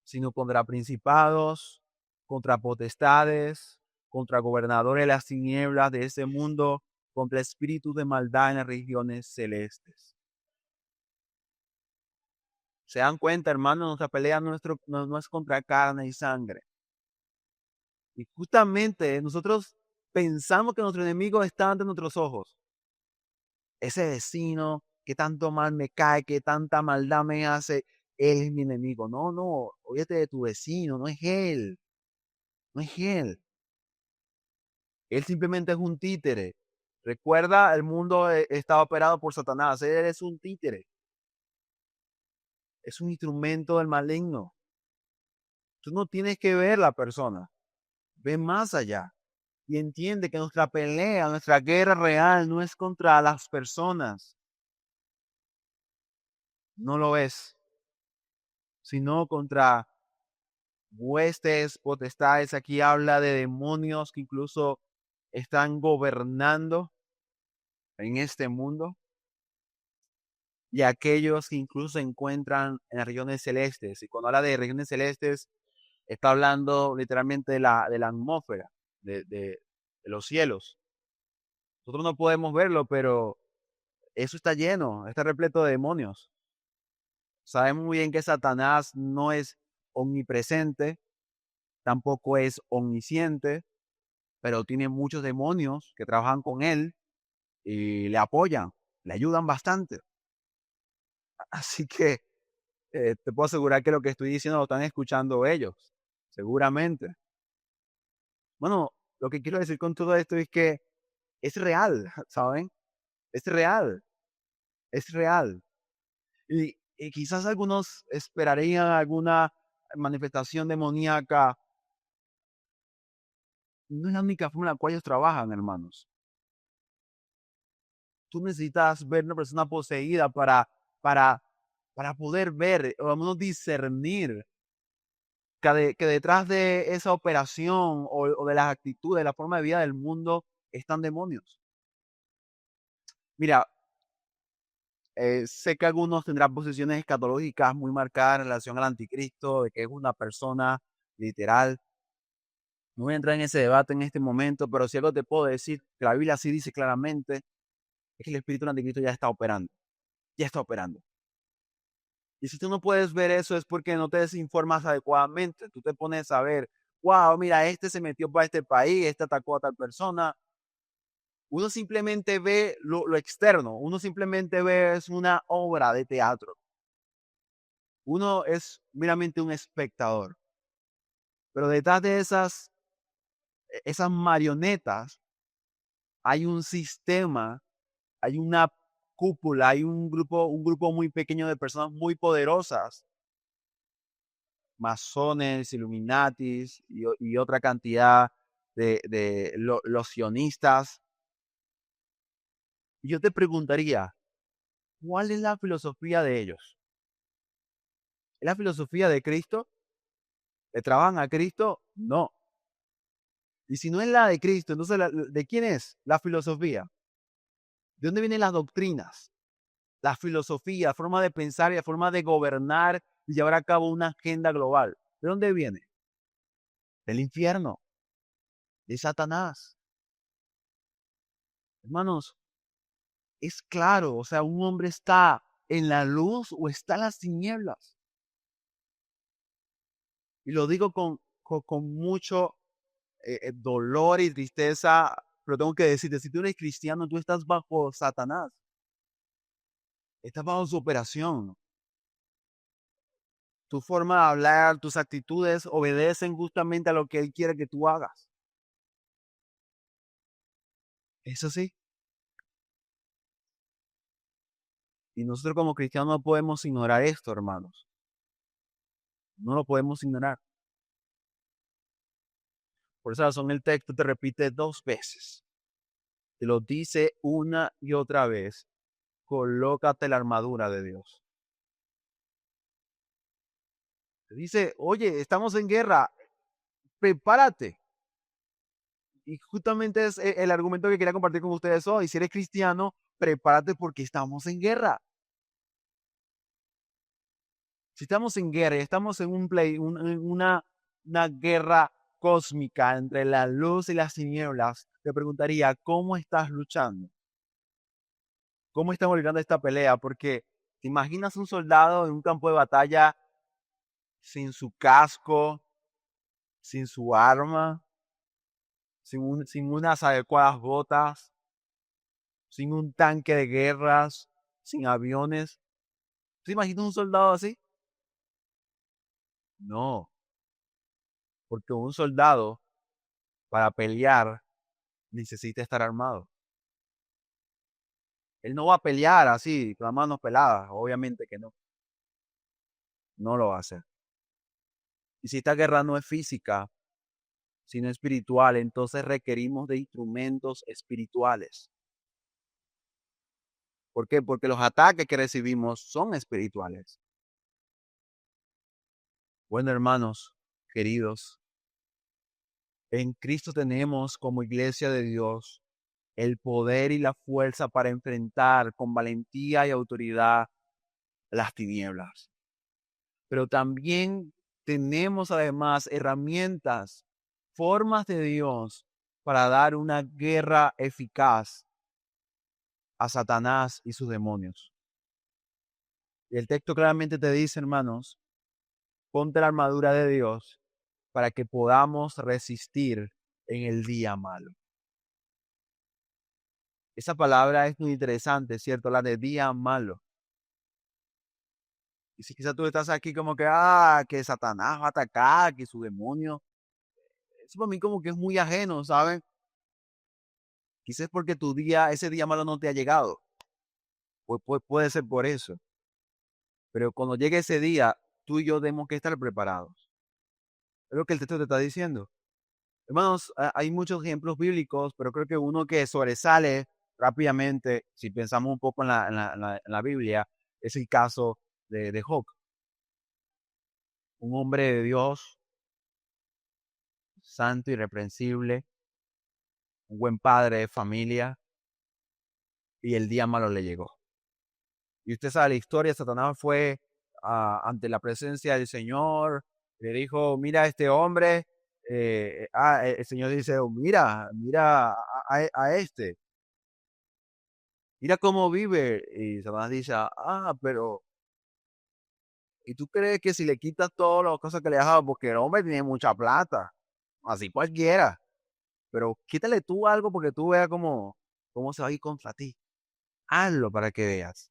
sino contra principados, contra potestades, contra gobernadores de las tinieblas de este mundo, contra espíritus de maldad en las regiones celestes. ¿Se dan cuenta, hermanos? Nuestra pelea no es contra carne y sangre. Y justamente nosotros pensamos que nuestro enemigo está ante nuestros ojos. Ese vecino que tanto mal me cae, que tanta maldad me hace, él es mi enemigo. No, óyete de tu vecino, no es él. No es él. Él simplemente es un títere. Recuerda, el mundo está operado por Satanás. Él es un títere. Es un instrumento del maligno. Tú no tienes que ver la persona. Ve más allá. Y entiende que nuestra pelea, nuestra guerra real no es contra las personas. No lo es. Sino contra huestes, potestades. Aquí habla de demonios que incluso están gobernando en este mundo. Y aquellos que incluso se encuentran en las regiones celestes. Y cuando habla de regiones celestes, está hablando literalmente de la atmósfera, de los cielos. Nosotros no podemos verlo, pero eso está lleno, está repleto de demonios. Sabemos muy bien que Satanás no es omnipresente, tampoco es omnisciente, pero tiene muchos demonios que trabajan con él y le apoyan, le ayudan bastante. Así que te puedo asegurar que lo que estoy diciendo lo están escuchando ellos, seguramente. Bueno, lo que quiero decir con todo esto es que es real, ¿saben? Es real, es real. Y quizás algunos esperarían alguna manifestación demoníaca. No es la única forma en la cual ellos trabajan, hermanos. Tú necesitas ver una persona poseída para, para poder ver, o al menos discernir que detrás de esa operación o de las actitudes, de la forma de vida del mundo, están demonios. Mira, sé que algunos tendrán posiciones escatológicas muy marcadas en relación al anticristo, de que es una persona literal. No voy a entrar en ese debate en este momento, pero si algo te puedo decir, que la Biblia sí dice claramente, es que el espíritu del anticristo ya está operando. Ya está operando. Y si tú no puedes ver eso es porque no te desinformas adecuadamente. Tú te pones a ver, wow, mira, este se metió para este país, este atacó a tal persona. Uno simplemente ve lo externo, uno simplemente ve es una obra de teatro. Uno es meramente un espectador. Pero detrás de esas marionetas hay un sistema, hay una cúpula, hay un grupo muy pequeño de personas muy poderosas, masones, illuminatis y otra cantidad de los sionistas. Y yo te preguntaría, ¿cuál es la filosofía de ellos? ¿Es la filosofía de Cristo? ¿Le trabajan a Cristo? No. Y si no es la de Cristo, entonces ¿de quién es la filosofía? ¿De dónde vienen las doctrinas? La filosofía, la forma de pensar y la forma de gobernar y llevar a cabo una agenda global. ¿De dónde viene? Del infierno, de Satanás. Hermanos, es claro, o sea, un hombre está en la luz o está en las tinieblas. Y lo digo con mucho dolor y tristeza, pero tengo que decirte, si tú eres cristiano, tú estás bajo Satanás. Estás bajo su operación. Tu forma de hablar, tus actitudes obedecen justamente a lo que Él quiere que tú hagas. Eso sí. Y nosotros como cristianos no podemos ignorar esto, hermanos. No lo podemos ignorar. Por esa razón el texto te repite 2 veces. Te lo dice una y otra vez. Colócate la armadura de Dios. Te dice, oye, estamos en guerra. Prepárate. Y justamente es el argumento que quería compartir con ustedes hoy. Si eres cristiano, prepárate porque estamos en guerra. Si estamos en guerra, estamos en una guerra cósmica entre la luz y las tinieblas, te preguntaría, ¿cómo estás luchando? ¿Cómo estamos librando esta pelea? Porque te imaginas un soldado en un campo de batalla sin su casco, sin su arma, sin unas adecuadas botas, sin un tanque de guerras, sin aviones. ¿Te imaginas un soldado así? No, porque un soldado para pelear necesita estar armado. Él no va a pelear así, con las manos peladas, obviamente que no. No lo va a hacer. Y si esta guerra no es física, sino espiritual, entonces requerimos de instrumentos espirituales. ¿Por qué? Porque los ataques que recibimos son espirituales. Bueno, hermanos, queridos, en Cristo tenemos como iglesia de Dios el poder y la fuerza para enfrentar con valentía y autoridad las tinieblas. Pero también tenemos además herramientas, formas de Dios para dar una guerra eficaz a Satanás y sus demonios. Y el texto claramente te dice, hermanos, ponte la armadura de Dios para que podamos resistir en el día malo. Esa palabra es muy interesante, ¿cierto? La de día malo. Y si quizás tú estás aquí como que Satanás va a atacar, que su demonio, eso para mí como que es muy ajeno, ¿saben? Quizás porque ese día malo no te ha llegado. Puede ser por eso. Pero cuando llegue ese día, tú y yo tenemos que estar preparados. Es lo que el texto te está diciendo. Hermanos, hay muchos ejemplos bíblicos, pero creo que uno que sobresale rápidamente, si pensamos un poco en la Biblia, es el caso de Job. Un hombre de Dios, santo, irreprensible, un buen padre de familia, y el día malo le llegó. Y usted sabe la historia, Satanás fue ante la presencia del Señor, le dijo, mira a este hombre, el Señor dice, "Oh, mira a este, mira cómo vive", y Satanás dice, pero, ¿y tú crees que si le quitas todas las cosas que le has dado, porque el hombre tiene mucha plata, así cualquiera, pero quítale tú algo porque tú veas cómo se va a ir contra ti, hazlo para que veas.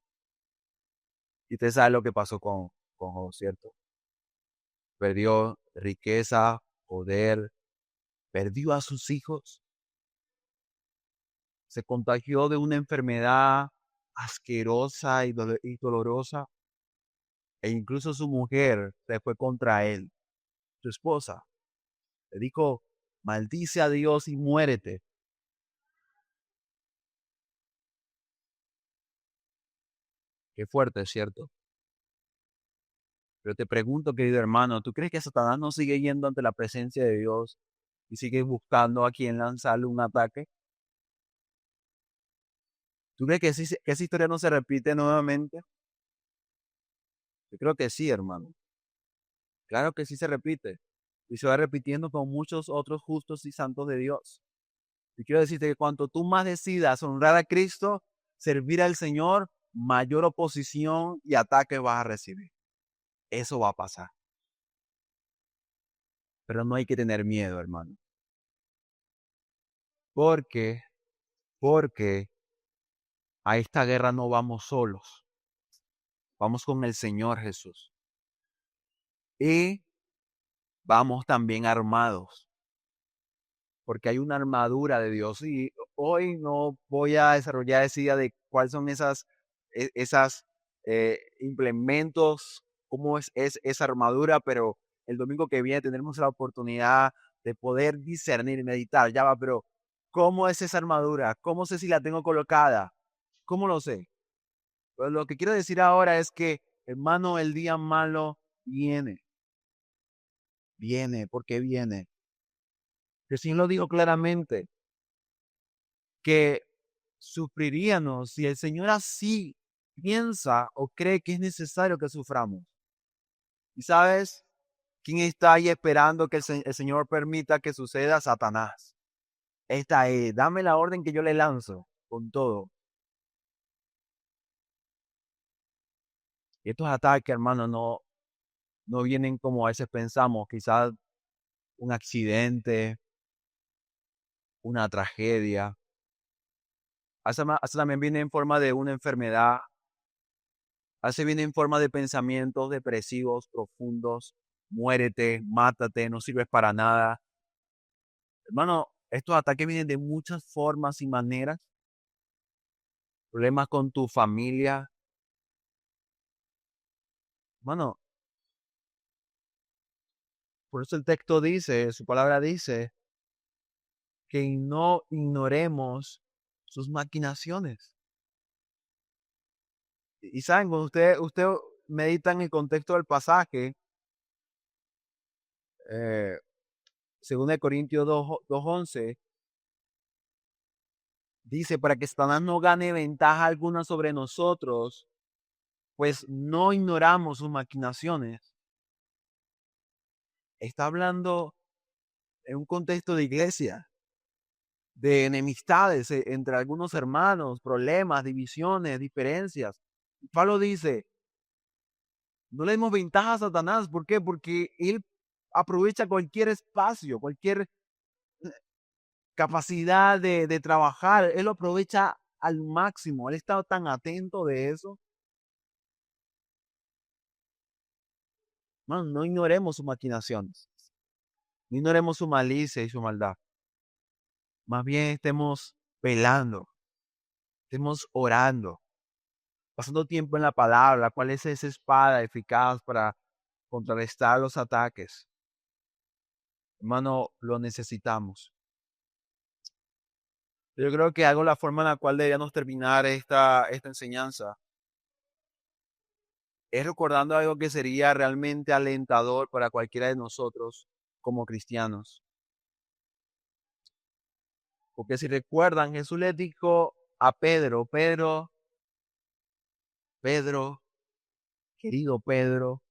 Y usted sabe lo que pasó con Job, ¿cierto? Perdió riqueza, poder, perdió a sus hijos, se contagió de una enfermedad asquerosa y dolorosa, e incluso su mujer se fue contra él, su esposa. Le dijo, maldice a Dios y muérete. Qué fuerte, ¿cierto? Pero te pregunto, querido hermano, ¿tú crees que Satanás no sigue yendo ante la presencia de Dios y sigue buscando a quien lanzarle un ataque? ¿Tú crees que esa historia no se repite nuevamente? Yo creo que sí, hermano. Claro que sí se repite. Y se va repitiendo con muchos otros justos y santos de Dios. Y quiero decirte que cuanto tú más decidas honrar a Cristo, servir al Señor, mayor oposición y ataque vas a recibir. Eso va a pasar. Pero no hay que tener miedo, hermano. Porque, porque a esta guerra no vamos solos. Vamos con el Señor Jesús. Y vamos también armados. Porque hay una armadura de Dios. Y hoy no voy a desarrollar esa idea de cuáles son esas implementos, cómo es esa armadura, pero el domingo que viene tendremos la oportunidad de poder discernir y meditar. Ya va, pero ¿cómo es esa armadura? ¿Cómo sé si la tengo colocada? ¿Cómo lo sé? Pues lo que quiero decir ahora es que, hermano, el día malo viene. Viene, porque viene. Jesús lo dijo claramente, que sufriríamos si el Señor así piensa o cree que es necesario que suframos. ¿Y sabes quién está ahí esperando que el Señor permita que suceda? Satanás. Esta es, dame la orden que yo le lanzo con todo. Y estos ataques, hermano, no vienen como a veces pensamos, quizás un accidente, una tragedia. Hace también viene en forma de una enfermedad. Hace viene en forma de pensamientos depresivos profundos. Muérete, mátate, no sirves para nada. Hermano, estos ataques vienen de muchas formas y maneras. Problemas con tu familia. Hermano, por eso el texto dice, su palabra dice, que no ignoremos sus maquinaciones. Y saben, cuando usted medita en el contexto del pasaje, eh, según de Corintios 2:11, dice, para que Satanás no gane ventaja alguna sobre nosotros, pues no ignoramos sus maquinaciones. Está hablando en un contexto de iglesia, de enemistades entre algunos hermanos, problemas, divisiones, diferencias. Pablo dice, no le demos ventaja a Satanás. ¿Por qué? Porque él aprovecha cualquier espacio, cualquier capacidad de trabajar. Él lo aprovecha al máximo. Él está tan atento de eso. No ignoremos sus maquinaciones. No ignoremos su malicia y su maldad. Más bien estemos velando, estemos orando, pasando tiempo en la palabra, cuál es esa espada eficaz para contrarrestar los ataques. Hermano, lo necesitamos. Yo creo que la forma en la cual deberíamos terminar esta enseñanza es recordando algo que sería realmente alentador para cualquiera de nosotros como cristianos. Porque si recuerdan, Jesús le dijo a Pedro, Pedro, querido Pedro,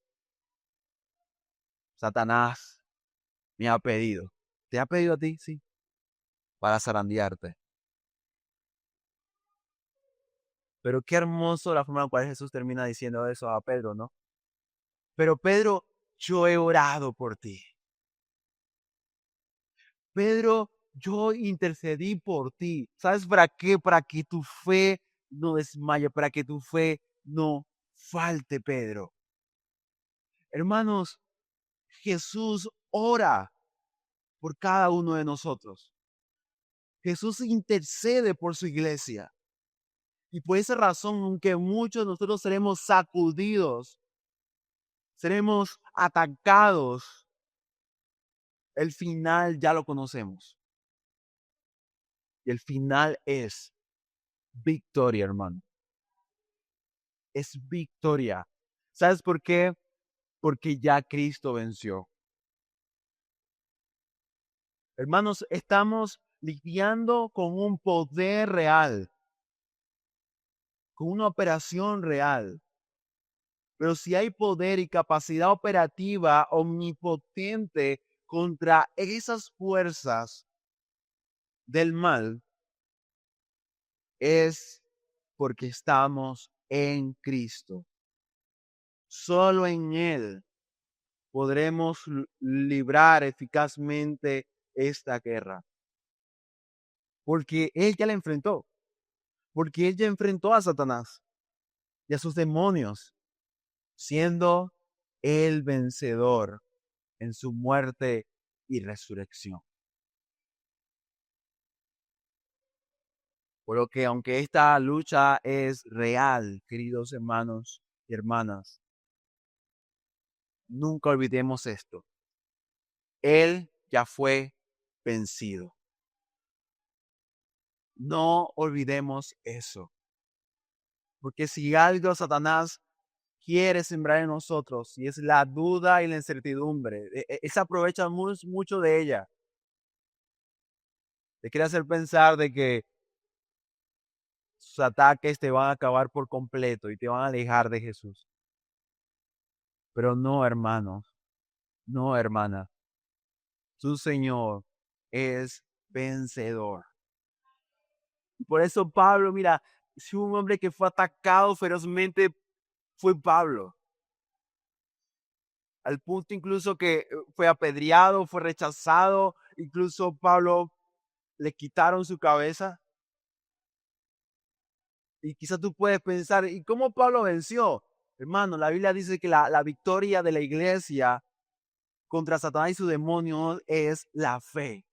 Satanás me ha pedido. ¿Te ha pedido a ti? Sí. Para zarandearte. Pero qué hermoso la forma en la cual Jesús termina diciendo eso a Pedro, ¿no? Pero Pedro, yo he orado por ti. Pedro, yo intercedí por ti. ¿Sabes para qué? Para que tu fe no desmaye, para que tu fe no falte, Pedro. Hermanos, Jesús ora por cada uno de nosotros. Jesús intercede por su iglesia. Y por esa razón, aunque muchos de nosotros seremos sacudidos, seremos atacados, el final ya lo conocemos. Y el final es victoria, hermano. Es victoria. ¿Sabes por qué? Porque ya Cristo venció. Hermanos, estamos lidiando con un poder real, con una operación real. Pero si hay poder y capacidad operativa omnipotente contra esas fuerzas del mal, es porque estamos en Cristo. Solo en Él podremos librar eficazmente esta guerra. Porque Él ya la enfrentó. Porque Él ya enfrentó a Satanás y a sus demonios, siendo el vencedor en su muerte y resurrección. Por lo que aunque esta lucha es real, queridos hermanos y hermanas, nunca olvidemos esto. Él ya fue vencido. No olvidemos eso. Porque si algo Satanás quiere sembrar en nosotros, y es la duda y la incertidumbre, él se aprovecha mucho de ella. Te quiere hacer pensar de que sus ataques te van a acabar por completo y te van a alejar de Jesús. Pero no, hermanos, no, hermana. Su Señor es vencedor. Por eso Pablo, mira, si un hombre que fue atacado ferozmente fue Pablo. Al punto incluso que fue apedreado, fue rechazado, incluso Pablo le quitaron su cabeza. Y quizás tú puedes pensar, ¿y cómo Pablo venció? Hermano, la Biblia dice que la victoria de la iglesia contra Satanás y sus demonios es la fe.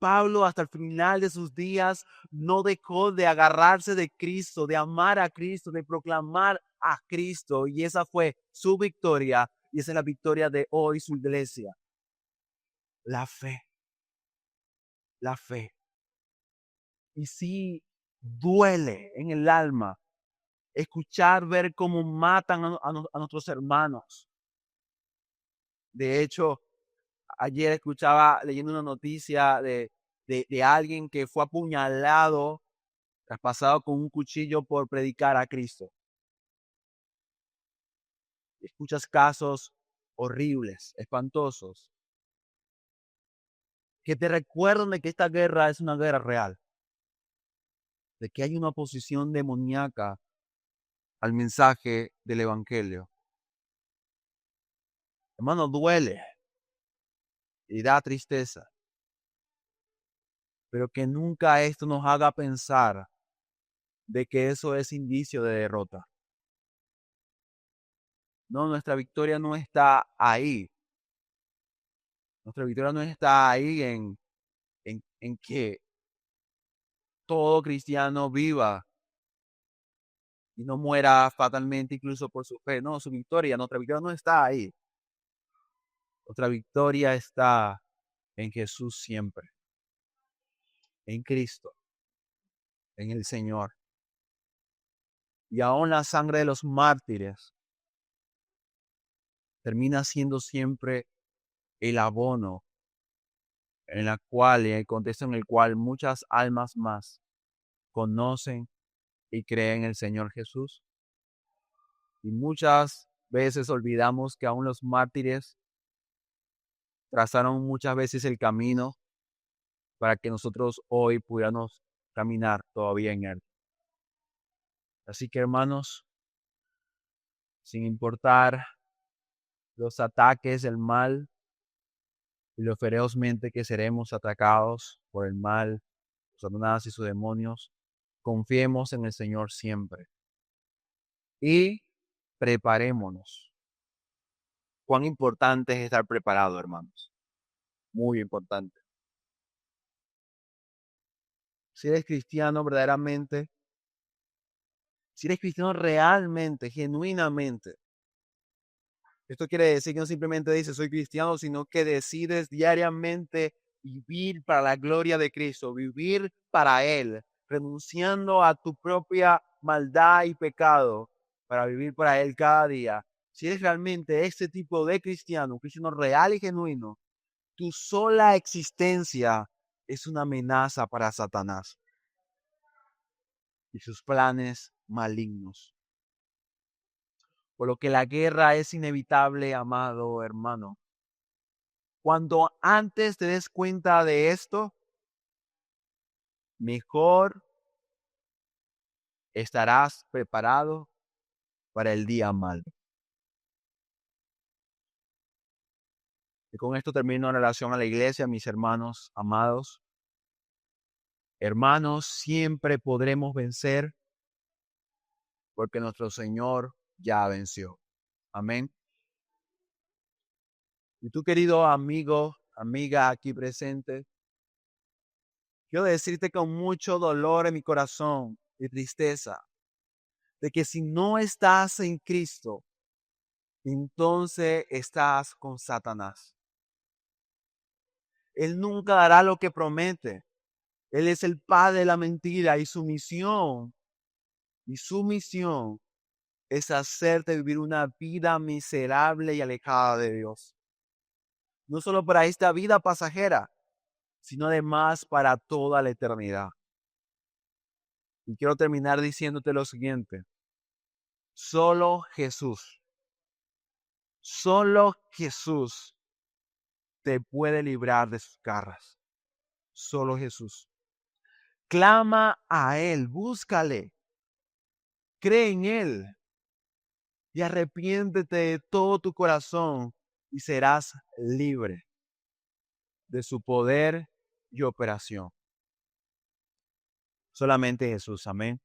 Pablo hasta el final de sus días no dejó de agarrarse de Cristo, de amar a Cristo, de proclamar a Cristo. Y esa fue su victoria y esa es la victoria de hoy su iglesia. La fe, la fe. Y sí, duele en el alma escuchar, ver cómo matan a nuestros hermanos. De hecho, ayer escuchaba leyendo una noticia de alguien que fue apuñalado, traspasado con un cuchillo por predicar a Cristo. Escuchas casos horribles, espantosos, que te recuerdan de que esta guerra es una guerra real, de que hay una oposición demoníaca al mensaje del Evangelio. Hermano, duele y da tristeza, pero que nunca esto nos haga pensar de que eso es indicio de derrota. No, nuestra victoria no está ahí. Nuestra victoria no está ahí en que todo cristiano viva y no muera fatalmente incluso por su fe. No, su victoria, nuestra victoria no está ahí. Nuestra victoria está en Jesús siempre, en Cristo, en el Señor. Y aún la sangre de los mártires termina siendo siempre el abono en la cual, en el contexto en el cual muchas almas más conocen y creen en el Señor Jesús. Y muchas veces olvidamos que aún los mártires trazaron muchas veces el camino para que nosotros hoy pudiéramos caminar todavía en él. Así que hermanos, sin importar los ataques del mal y lo ferozmente que seremos atacados por el mal, Satanás y sus demonios, confiemos en el Señor siempre. Y preparémonos. Cuán importante es estar preparado, hermanos. Muy importante. Si eres cristiano verdaderamente, si eres cristiano realmente, genuinamente, esto quiere decir que no simplemente dices soy cristiano, sino que decides diariamente vivir para la gloria de Cristo, vivir para Él, renunciando a tu propia maldad y pecado para vivir para Él cada día. Si eres realmente este tipo de cristiano, un cristiano real y genuino, tu sola existencia es una amenaza para Satanás y sus planes malignos. Por lo que la guerra es inevitable, amado hermano. Cuando antes te des cuenta de esto, mejor estarás preparado para el día malo. Y con esto termino en relación a la iglesia, mis hermanos amados. Hermanos, siempre podremos vencer porque nuestro Señor ya venció. Amén. Y tú, querido amigo, amiga aquí presente, quiero decirte con mucho dolor en mi corazón y tristeza, de que si no estás en Cristo, entonces estás con Satanás. Él nunca hará lo que promete. Él es el padre de la mentira y su misión es hacerte vivir una vida miserable y alejada de Dios. No solo para esta vida pasajera, sino además para toda la eternidad. Y quiero terminar diciéndote lo siguiente. Solo Jesús te puede librar de sus garras. Solo Jesús. Clama a Él, búscale, cree en Él y arrepiéntete de todo tu corazón y serás libre de su poder y operación. Solamente Jesús, amén.